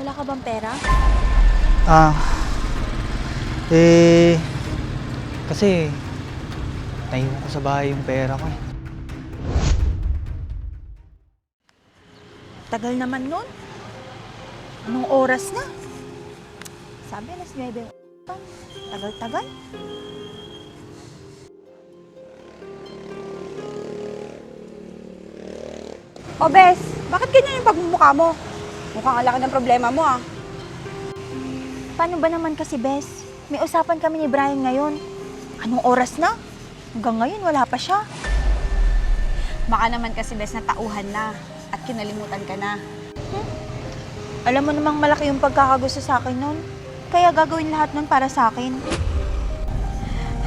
Wala ka bang pera? Ah, eh, kasi naiwan ko sa bahay yung pera ko eh. Tagal naman nun. Anong oras na? Sabi, alas 9. Tagal-tagal. O Bes, bakit ganyan yung pagmumukha mo? Mukhang ang laki ng problema mo ah. Paano ba naman kasi, Bes? May usapan kami ni Brian ngayon. Anong oras na? Hanggang ngayon, wala pa siya. Baka naman kasi Bes na tauhan na at kinalimutan ka na. Alam mo namang malaki yung pagkakagusto sa akin nun. Kaya gagawin lahat nun para sa akin.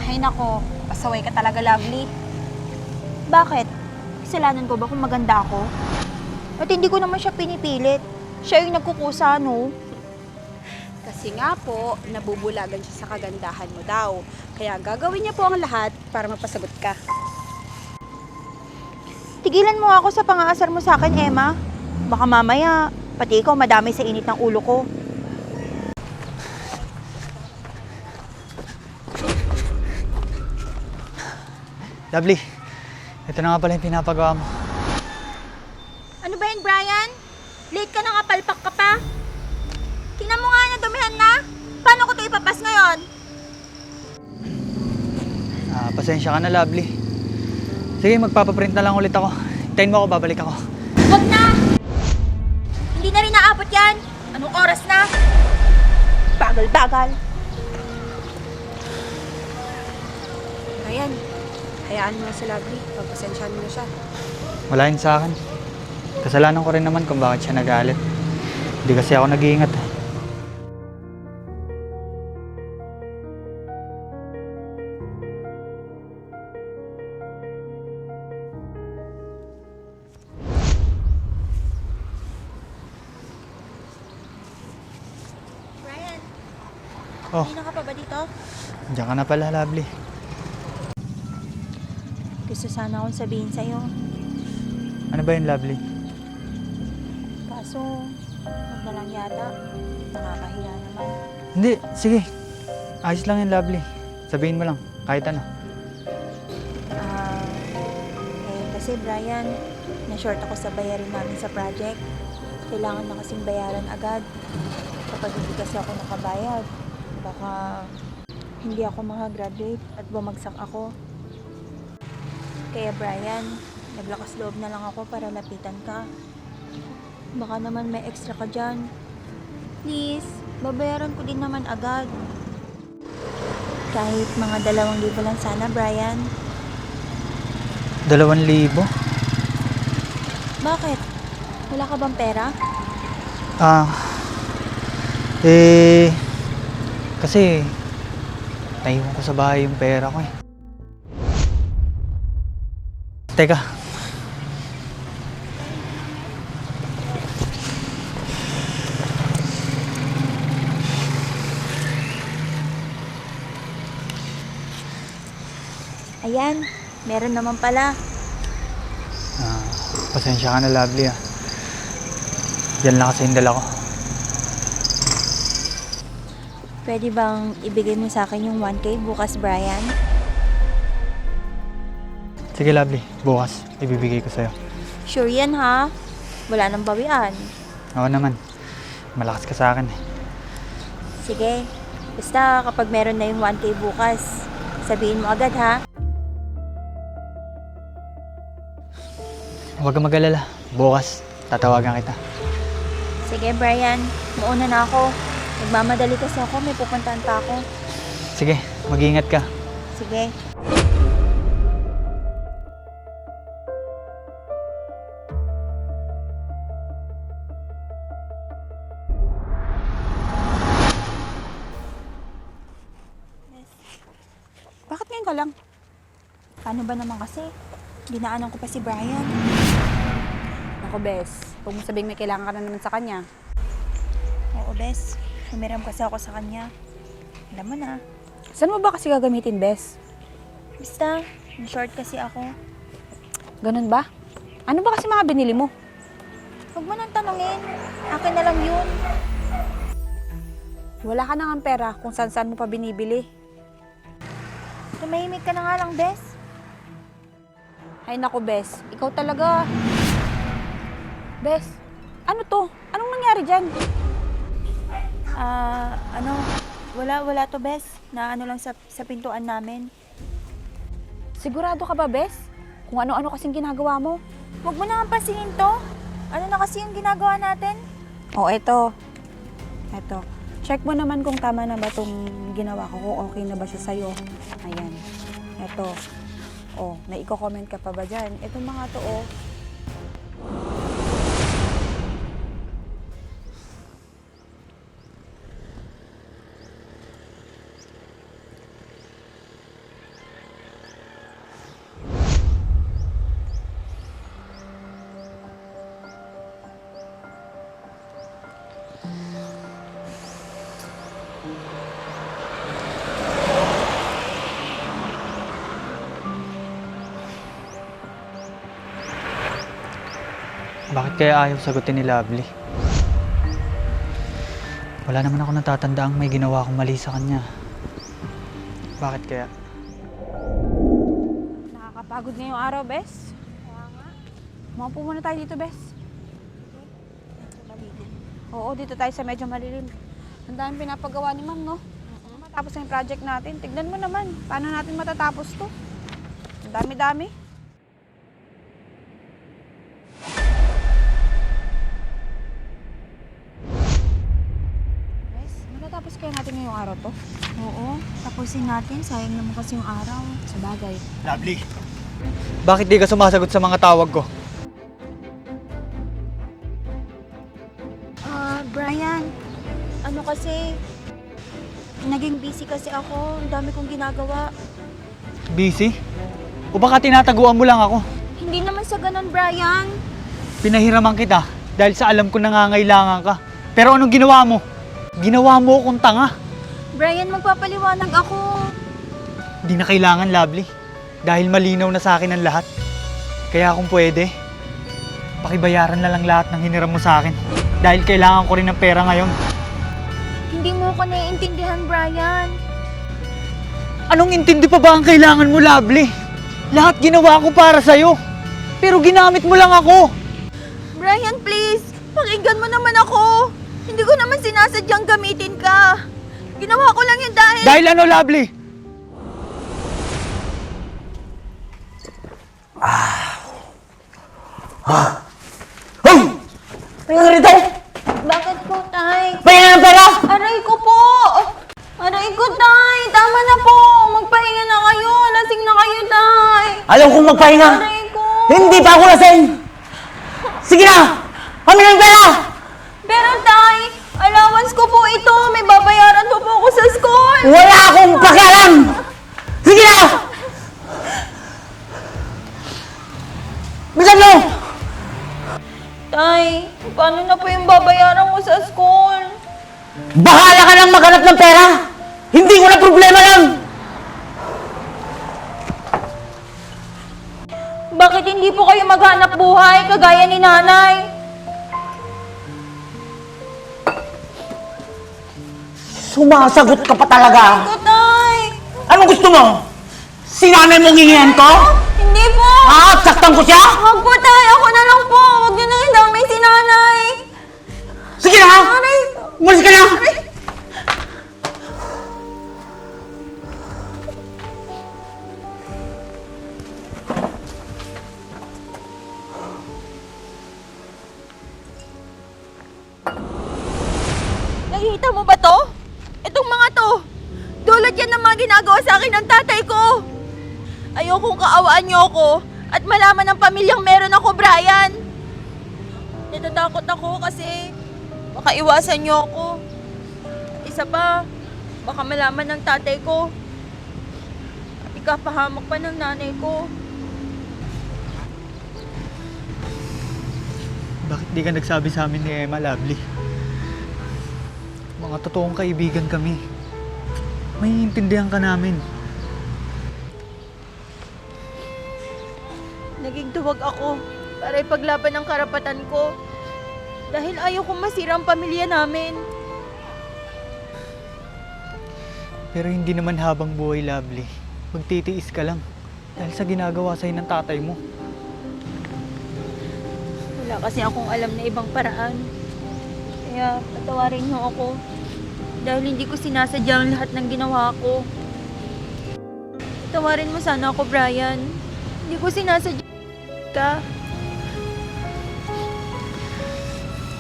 Ay nako, pasaway ka talaga, Lovely. Bakit? Kasalanan ko ba kung maganda ako? At hindi ko naman siya pinipilit. Siya yung nagkukusa, no? Kasi nga po, nabubulagan siya sa kagandahan mo daw. Kaya gagawin niya po ang lahat para mapasagot ka. Tigilan mo ako sa pangaasar mo sa akin, Emma. Baka mamaya, pati ikaw madami sa init ng ulo ko. Lovely, ito na nga pala yung pinapagawa mo. Ano ba yun, Brian? Late ka na nga, palpak ka pa. Tingnan mo nga na dumihan na. Paano ko ito ipapas ngayon? Pasensya ka na, Lovely. Sige, magpapaprint na lang ulit ako. Hintayin mo ako, babalik ako. Huwag na! Hindi na rin naabot yan. Anong oras na? Bagal-bagal. Ayan, hayaan mo na si Lovely. Pagpasensyahan mo na siya. Wala yun sa akin. Kasalanan ko rin naman kung bakit siya nagalit. Hindi kasi ako nag-iingat eh. Brian, Oh, hindi na ka pa ba dito? diyan ka na pala, Lovely. Gusto sana akong sabihin sa'yo. Ano ba yun, Lovely? Kaso, huwag na lang yata. Nakakahiya naman. Hindi, sige. Ayos lang yun, Lovely. Sabihin mo lang, kahit ano. Kasi Brian, na-short ako sa bayarin namin sa project. Kailangan na kasing bayaran agad. Kapag hindi kasi ako nakabayad, baka hindi ako makagraduate at bumagsak ako. Kaya Brian, naglakas loob na lang ako para lapitan ka. Baka naman may extra ka dyan. Please, babayaran ko din naman agad. Kahit mga 2,000 lang sana, Brian. 2,000? Bakit? Wala ka bang pera? Kasi naiwan ko sa bahay yung pera ko eh. Teka. Ayan, meron naman pala. Pasensya ka na, Lovely ah. Diyan lang kasi yung dala ko. Pwede bang ibigay mo sa akin yung 1K bukas, Brian? Sige, Lovely. Bukas, ibibigay ko sa'yo. Sure yan, ha? Wala nang bawian. Oo naman. Malakas ka sa akin eh. Sige, basta kapag meron na yung 1K bukas, sabihin mo agad, ha? Huwag kang mag-alala. Bukas, tatawagan kita. Sige, Brian. Mauna na ako. Nagmamadali kasi ako. May pupuntahan pa ako. Sige, mag-iingat ka. Sige. Bakit ngayon ka lang? Paano ba naman kasi? Dinaanan ko pa si Brian. Ako Bes, huwag mo sabihing may kailangan ka na naman sa kanya. Oo, Bes. Humiram kasi ako sa kanya. Alam mo na. Saan mo ba kasi gagamitin, Bes? Basta, short kasi ako. Ganun ba? Ano ba kasi mga binili mo? Huwag mo nang tanungin. Akin na lang yun. Wala ka na nga pera kung saan mo pa binibili. Tumahimik ka na nga lang, Bes. Ay nako, Bes. Ikaw talaga. Bes, ano to? Anong nangyari dyan? Wala to, Bes. Na ano lang sa pintuan namin. Sigurado ka ba, Bes? Kung ano-ano kasing ginagawa mo? Huwag mo na pansinin to. Ano na kasi yung ginagawa natin? Oh, eto. Eto. Check mo naman kung tama na ba itong ginawa ko, kung okay na ba siya sa'yo. Ayan. Eto. Oh, may i-comment ka pa ba dyan? Itong mga to, oh. Bakit kaya ayaw sagutin ni Lovely? Wala naman ako natatandaang may ginawa akong mali sa kanya. Bakit kaya? Nakakapagod ngayong araw, Bes. Kaya nga. Maupo muna tayo dito, Bes. Oo, dito tayo sa medyo malilim. Ang daming pinapagawa ni Ma'am, no? Matapos na yung project natin. Tignan mo naman, paano natin matatapos to? Ang dami-dami. Bes, matatapos kaya natin ngayong araw to? Oo, tapusin natin. Sayang naman kasi yung araw. Sa bagay. Lovely! Bakit di ka sumasagot sa mga tawag ko? Brian, ano kasi, naging busy kasi ako. Ang dami kong ginagawa. Busy? O baka tinataguan mo lang ako? Hindi naman sa ganun, Brian. Pinahiraman kita dahil sa alam ko nangangailangan ka. Pero anong ginawa mo? Ginawa mo akong tanga. Brian, magpapaliwanag ako. Di na kailangan, Lovely. Dahil malinaw na sa akin ang lahat. Kaya kung pwede, pakibayaran na lang lahat ng hiniram mo sa akin. Dahil kailangan ko rin ng pera ngayon. Hindi mo ko naiintindihan, Brian. Anong intindi pa ba ang kailangan mo, Lovely? Lahat ginawa ko para sa'yo. Pero ginamit mo lang ako. Brian, please. Pakinggan mo naman ako. Hindi ko naman sinasadyang gamitin ka. Ginawa ko lang yun dahil... Dahil ano, Lovely? Hoy! Pahinga rito! Bakit po, Tay? Pahinga ng pera! Aray ko po! Aray ko, Tay! Tama na po! Magpahinga na kayo! Lasing na kayo, Tay! Ayaw kong magpahinga! Aray ko! Hindi pa ako lasing! Sige na! Kami ng pera! Pero, Tay, allowance ko po ito. May babayaran po ako sa school. Wala akong pakialam! Sige na! Bisan mo! Tay, paano na po yung babayaran ko sa school? Bahala ka lang maghanap ng pera! Hindi ko na problema lang! Bakit hindi po kayo maghanap buhay kagaya ni nanay? Sumasagot ka pa talaga! Ko, Tay! Anong gusto mo? Si nanay mong hihingan ko? Hindi po! Ah, saktan ko siya? Huwag po, Tay! Ako na lang po! Huwag niyo nang idamay si nanay! Sige na! Aray! Umalis ka na! Nakikita mo ba to? Itong mga to! Dulot yan ng mga ginagawa sa akin ng tatay ko! Ayokong kaawaan niyo ako at malaman ng pamilyang meron ako, Brian! Natatakot ako kasi baka iwasan niyo ako. Isa pa, baka malaman ng tatay ko. Ikapahamak pa ng nanay ko. Bakit di ka nagsabi sa amin ni Emma, Lovely? Mga totoong kaibigan kami. May intindihan ka namin. Naging duwag ako para ipaglaban ang karapatan ko. Dahil ayaw kong masira ang pamilya namin. Pero hindi naman habang buhay, Lovely. Magtitiis ka lang. Dahil sa ginagawa sa'yo ng tatay mo. Wala kasi akong alam na ibang paraan. Kaya patawarin niyo ako. Dahil hindi ko sinasadya ang lahat ng ginawa ko. Patawarin mo sana ako, Brian. Hindi ko sinasadya ka.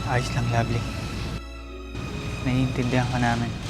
Ayos lang, Lovely. Naiintindihan ka namin.